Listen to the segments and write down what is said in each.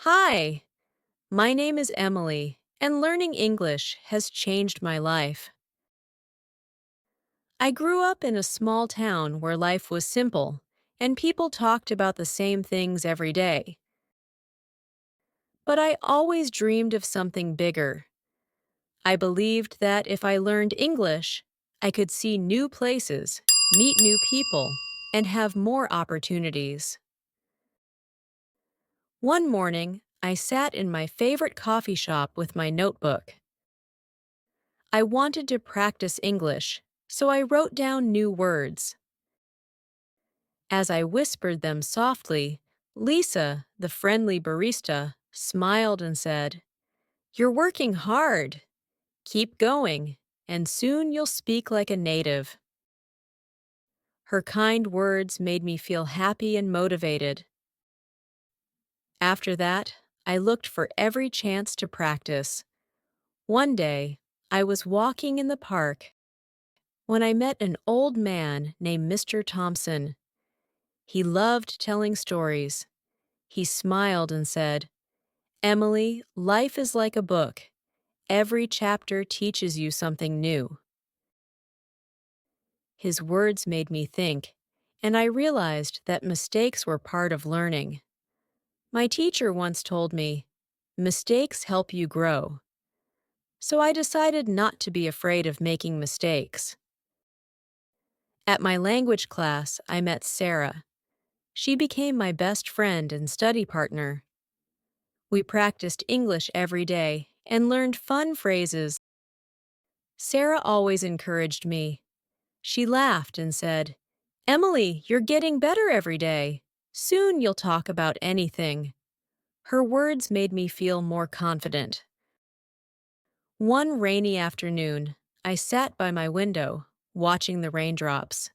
Hi, my name is Emily, and learning English has changed my life. I grew up in a small town where life was simple, and people talked about the same things every day. But I always dreamed of something bigger. I believed that if I learned English, I could see new places, meet new people, and have more opportunities. One morning, I sat in my favorite coffee shop with my notebook. I wanted to practice English, so I wrote down new words. As I whispered them softly, Lisa, the friendly barista, smiled and said, "You're working hard. Keep going, and soon you'll speak like a native." Her kind words made me feel happy and motivated. After that, I looked for every chance to practice. One day, I was walking in the park when I met an old man named Mr. Thompson. He loved telling stories. He smiled and said, "Emily, life is like a book. Every chapter teaches you something new." His words made me think, and I realized that mistakes were part of learning. My teacher once told me, "Mistakes help you grow." So I decided not to be afraid of making mistakes. At my language class, I met Sarah. She became my best friend and study partner. We practiced English every day and learned fun phrases. Sarah always encouraged me. She laughed and said, "Emily, you're getting better every day. Soon you'll talk about anything." Her words made me feel more confident. One rainy afternoon, I sat by my window, watching the raindrops.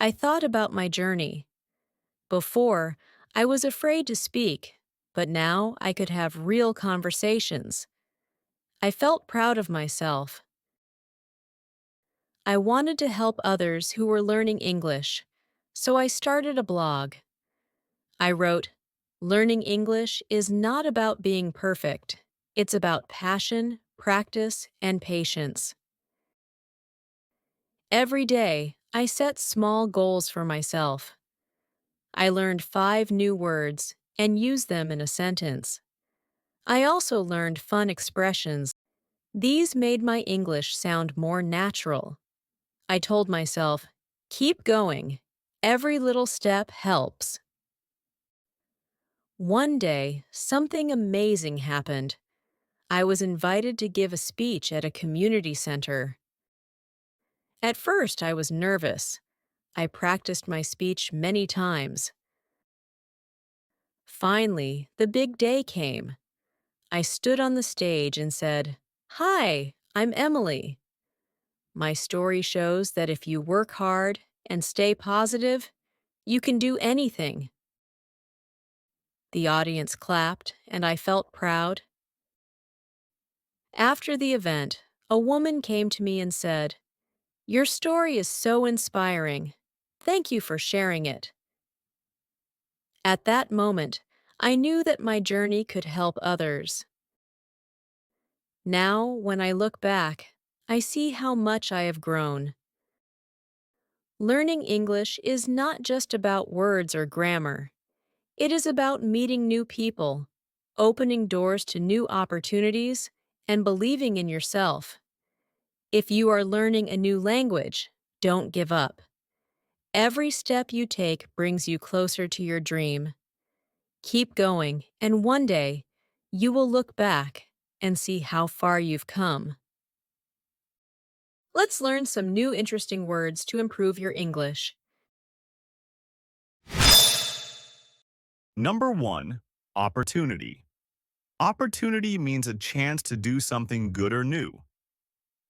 I thought about my journey. Before, I was afraid to speak, but now I could have real conversations. I felt proud of myself. I wanted to help others who were learning English, so I started a blog. I wrote, "Learning English is not about being perfect. It's about passion, practice, and patience." Every day, I set small goals for myself. I learned 5 new words and used them in a sentence. I also learned fun expressions. These made my English sound more natural. I told myself, "Keep going. Every little step helps." One day, something amazing happened. I was invited to give a speech at a community center. At first, I was nervous. I practiced my speech many times. Finally, the big day came. I stood on the stage and said, "Hi, I'm Emily." My story shows that if you work hard and stay positive, you can do anything. The audience clapped, and I felt proud. After the event, a woman came to me and said, "Your story is so inspiring. Thank you for sharing it." At that moment, I knew that my journey could help others. Now, when I look back, I see how much I have grown. Learning English is not just about words or grammar. It is about meeting new people, opening doors to new opportunities, and believing in yourself. If you are learning a new language, don't give up. Every step you take brings you closer to your dream. Keep going, and one day, you will look back and see how far you've come. Let's learn some new interesting words to improve your English. Number one, opportunity. Opportunity means a chance to do something good or new.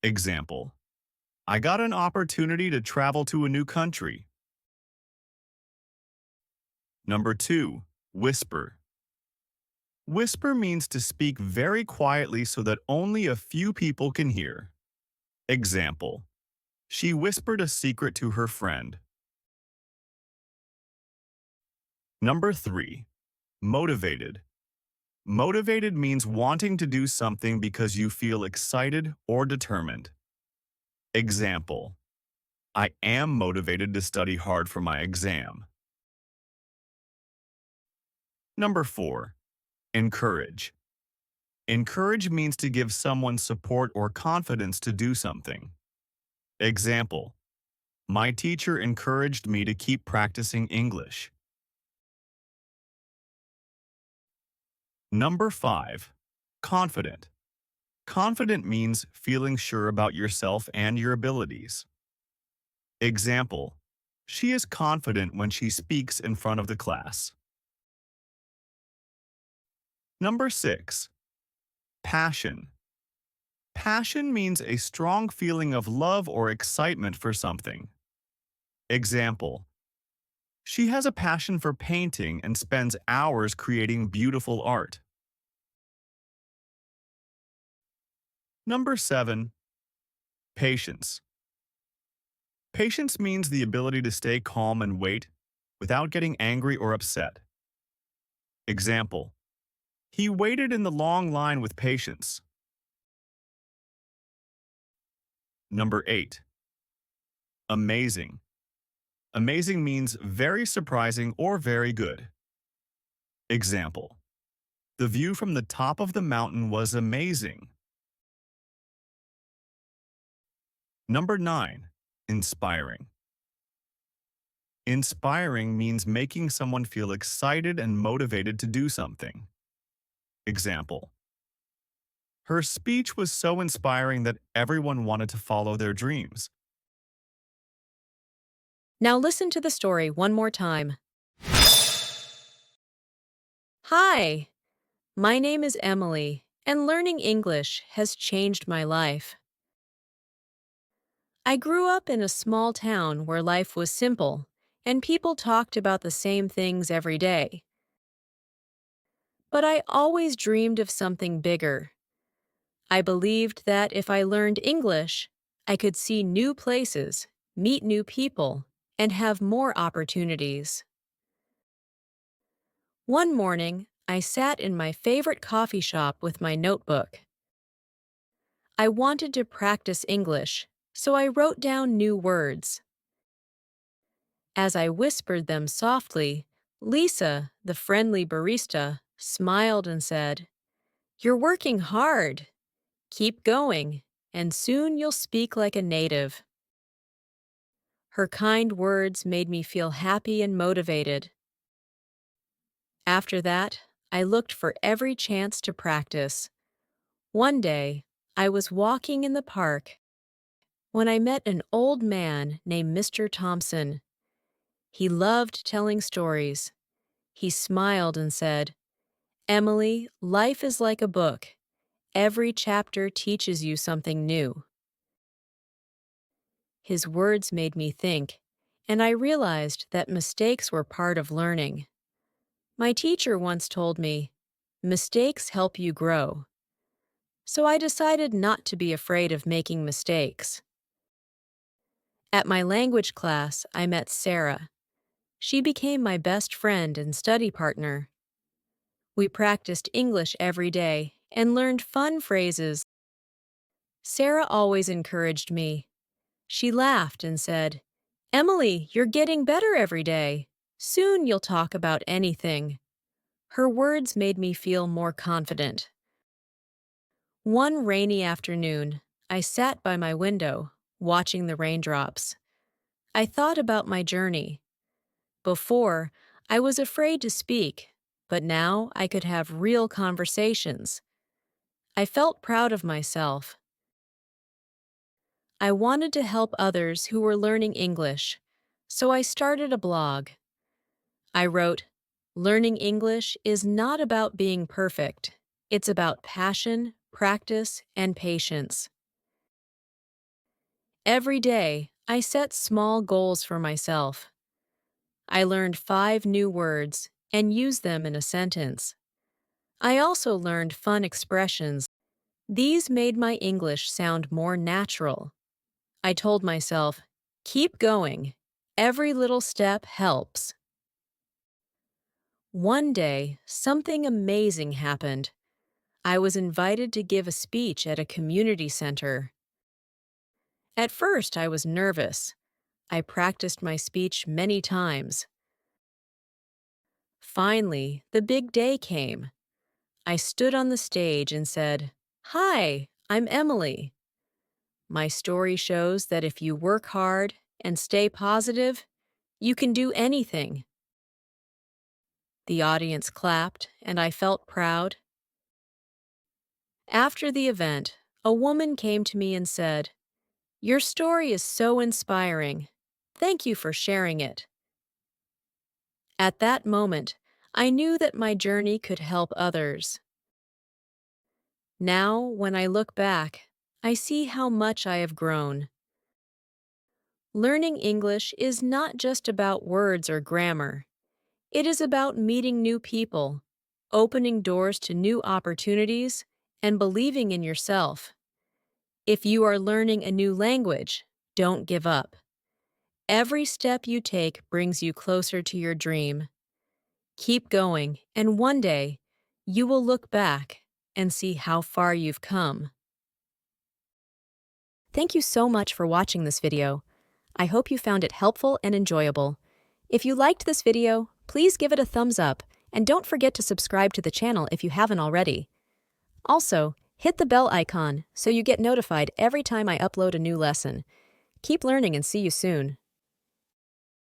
Example, I got an opportunity to travel to a new country. Number two, whisper. Whisper means to speak very quietly so that only a few people can hear. Example, she whispered a secret to her friend. Number three, motivated. Motivated means wanting to do something because you feel excited or determined. Example: I am motivated to study hard for my exam. Number 4. Encourage. Encourage means to give someone support or confidence to do something. Example: my teacher encouraged me to keep practicing English. Number 5. Confident. Confident means feeling sure about yourself and your abilities. Example: she is confident when she speaks in front of the class. Number 6. Passion. Passion means a strong feeling of love or excitement for something. Example: she has a passion for painting and spends hours creating beautiful art. Number 7. Patience. Patience means the ability to stay calm and wait without getting angry or upset. Example: he waited in the long line with patience. Number 8. Amazing. Amazing means very surprising or very good. Example: the view from the top of the mountain was amazing. Number 9. Inspiring. Inspiring means making someone feel excited and motivated to do something. Example: her speech was so inspiring that everyone wanted to follow their dreams. Now listen to the story one more time. Hi, my name is Emily, and learning English has changed my life. I grew up in a small town where life was simple, and people talked about the same things every day. But I always dreamed of something bigger. I believed that if I learned English, I could see new places, meet new people, and have more opportunities. One morning, I sat in my favorite coffee shop with my notebook. I wanted to practice English, so I wrote down new words. As I whispered them softly, Lisa, the friendly barista, smiled and said, "You're working hard. Keep going, and soon you'll speak like a native." Her kind words made me feel happy and motivated. After that, I looked for every chance to practice. One day, I was walking in the park when I met an old man named Mr. Thompson. He loved telling stories. He smiled and said, "Emily, life is like a book. Every chapter teaches you something new." His words made me think, and I realized that mistakes were part of learning. My teacher once told me, "Mistakes help you grow." So I decided not to be afraid of making mistakes. At my language class, I met Sarah. She became my best friend and study partner. We practiced English every day and learned fun phrases. Sarah always encouraged me. She laughed and said, "Emily, you're getting better every day. Soon you'll talk about anything." Her words made me feel more confident. One rainy afternoon, I sat by my window, watching the raindrops. I thought about my journey. Before, I was afraid to speak, but now I could have real conversations. I felt proud of myself. I wanted to help others who were learning English, so I started a blog. I wrote, "Learning English is not about being perfect. It's about passion, practice, and patience." Every day, I set small goals for myself. I learned 5 new words and used them in a sentence. I also learned fun expressions. These made my English sound more natural. I told myself, "Keep going. Every little step helps." One day, something amazing happened. I was invited to give a speech at a community center. At first, I was nervous. I practiced my speech many times. Finally, the big day came. I stood on the stage and said, "Hi, I'm Emily." My story shows that if you work hard and stay positive, you can do anything. The audience clapped, and I felt proud. After the event, a woman came to me and said, "Your story is so inspiring. Thank you for sharing it." At that moment, I knew that my journey could help others. Now, when I look back, I see how much I have grown. Learning English is not just about words or grammar. It is about meeting new people, opening doors to new opportunities, and believing in yourself. If you are learning a new language, don't give up. Every step you take brings you closer to your dream. Keep going, and one day, you will look back and see how far you've come. Thank you so much for watching this video. I hope you found it helpful and enjoyable. If you liked this video, please give it a thumbs up, and don't forget to subscribe to the channel if you haven't already. Also, hit the bell icon so you get notified every time I upload a new lesson. Keep learning and see you soon.